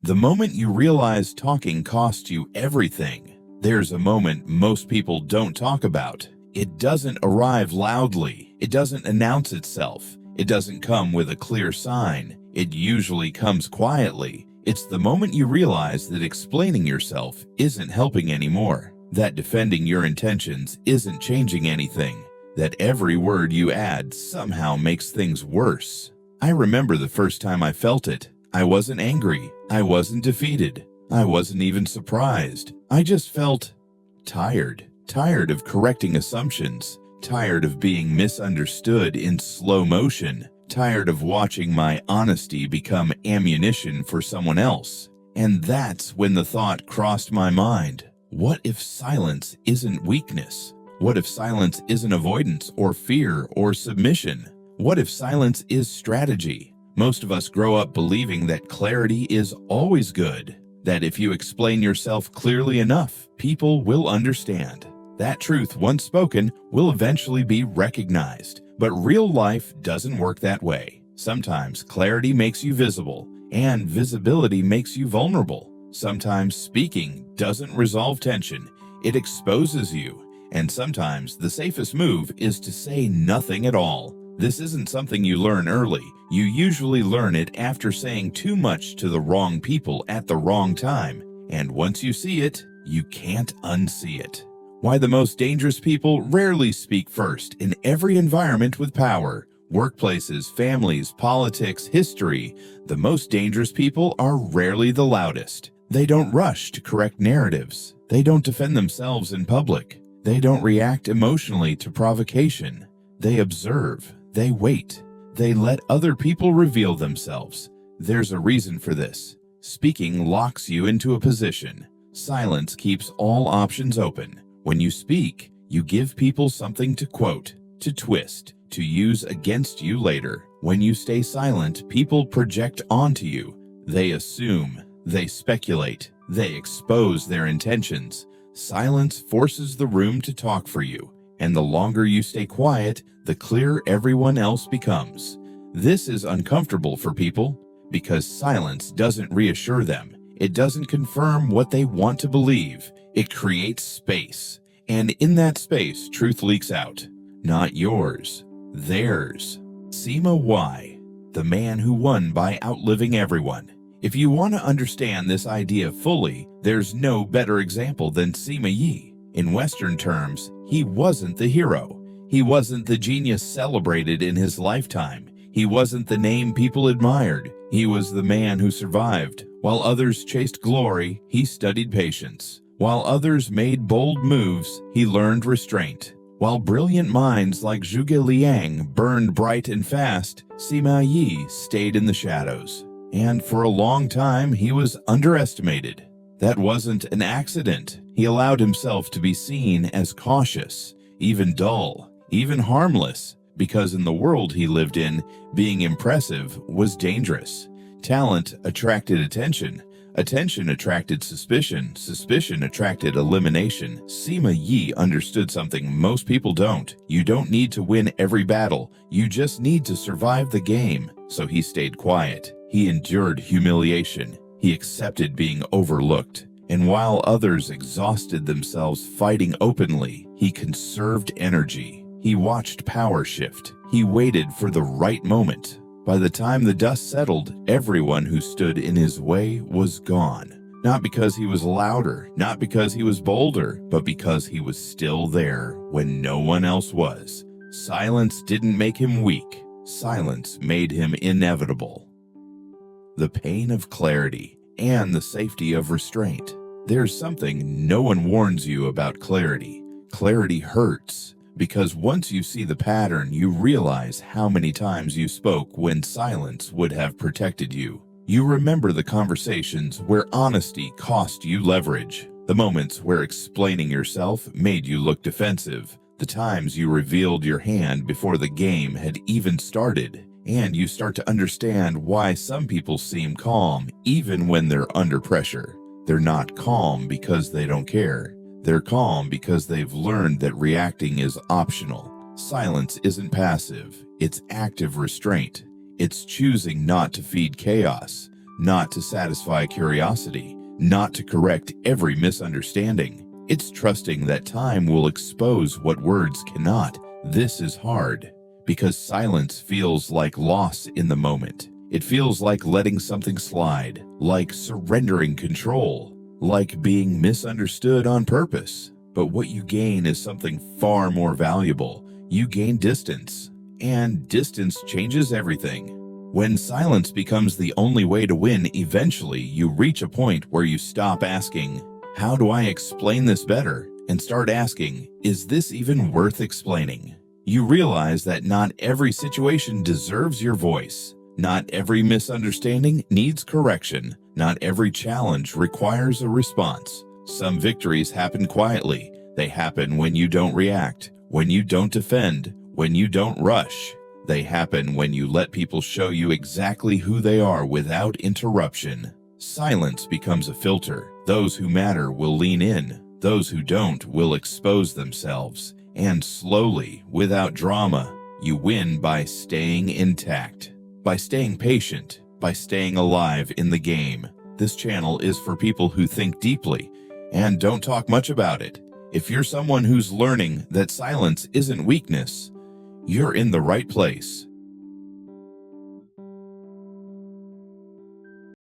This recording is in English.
The moment you realize talking costs you everything, there's a moment most people don't talk about. It doesn't arrive loudly. It doesn't announce itself. It doesn't come with a clear sign. It usually comes quietly. It's the moment you realize that explaining yourself isn't helping anymore, that defending your intentions isn't changing anything, that every word you add somehow makes things worse. I remember the first time I felt it. I wasn't angry. I wasn't defeated. I wasn't even surprised. I just felt tired. Tired of correcting assumptions. Tired of being misunderstood in slow motion. Tired of watching my honesty become ammunition for someone else. And that's when the thought crossed my mind. What if silence isn't weakness? What if silence isn't avoidance or fear or submission? What if silence is strategy? Most of us grow up believing that clarity is always good, that if you explain yourself clearly enough, people will understand. That truth, once spoken, will eventually be recognized. But real life doesn't work that way. Sometimes clarity makes you visible, and visibility makes you vulnerable. Sometimes speaking doesn't resolve tension, it exposes you. And sometimes the safest move is to say nothing at all. This isn't something you learn early. You usually learn it after saying too much to the wrong people at the wrong time. And once you see it, you can't unsee it. Why the most dangerous people rarely speak first in every environment with power. Workplaces, families, politics, history. The most dangerous people are rarely the loudest. They don't rush to correct narratives. They don't defend themselves in public. They don't react emotionally to provocation. They observe. They wait. They let other people reveal themselves. There's a reason for this. Speaking locks you into a position. Silence keeps all options open. When you speak, you give people something to quote, to twist, to use against you later. When you stay silent, people project onto you. They assume. They speculate. They expose their intentions. Silence forces the room to talk for you. And the longer you stay quiet, the clearer everyone else becomes. This is uncomfortable for people because silence doesn't reassure them. It doesn't confirm what they want to believe. It creates space. And in that space, truth leaks out. Not yours, theirs. Sima Yi, the man who won by outliving everyone. If you want to understand this idea fully, there's no better example than Sima Yi. In Western terms, he wasn't the hero. He wasn't the genius celebrated in his lifetime. He wasn't the name people admired. He was the man who survived. While others chased glory, he studied patience. While others made bold moves, he learned restraint. While brilliant minds like Zhuge Liang burned bright and fast, Sima Yi stayed in the shadows. And for a long time, he was underestimated. That wasn't an accident. He allowed himself to be seen as cautious, even dull, even harmless, because in the world he lived in, being impressive was dangerous. Talent attracted attention. Attention attracted suspicion. Suspicion attracted elimination. Sima Yi understood something most people don't. You don't need to win every battle. You just need to survive the game. So he stayed quiet. He endured humiliation. He accepted being overlooked. And while others exhausted themselves fighting openly, he conserved energy. He watched power shift. He waited for the right moment. By the time the dust settled, everyone who stood in his way was gone. Not because he was louder, not because he was bolder, but because he was still there when no one else was. Silence didn't make him weak. Silence made him inevitable. The pain of clarity and the safety of restraint. There's something no one warns you about clarity. Clarity hurts. Because once you see the pattern, you realize how many times you spoke when silence would have protected you. You remember the conversations where honesty cost you leverage, the moments where explaining yourself made you look defensive, the times you revealed your hand before the game had even started, and you start to understand why some people seem calm even when they're under pressure. They're not calm because they don't care. They're calm because they've learned that reacting is optional. Silence isn't passive, it's active restraint. It's choosing not to feed chaos. not to satisfy curiosity, not to correct every misunderstanding. It's trusting that time will expose what words cannot. This is hard, because silence feels like loss in the moment. It feels like letting something slide, like surrendering control, like being misunderstood on purpose. But what you gain is something far more valuable. You gain distance, and distance changes everything. When silence becomes the only way to win, eventually you reach a point where you stop asking, "How do I explain this better?" and start asking, "Is this even worth explaining?" You realize that not every situation deserves your voice. Not every misunderstanding needs correction. Not every challenge requires a response. Some victories happen quietly. They happen when you don't react, when you don't defend, when you don't rush. They happen when you let people show you exactly who they are without interruption. Silence becomes a filter. Those who matter will lean in. Those who don't will expose themselves. And slowly, without drama, you win by staying intact, by staying patient, by staying alive in the game. This channel is for people who think deeply and don't talk much about it. If you're someone who's learning that silence isn't weakness, you're in the right place.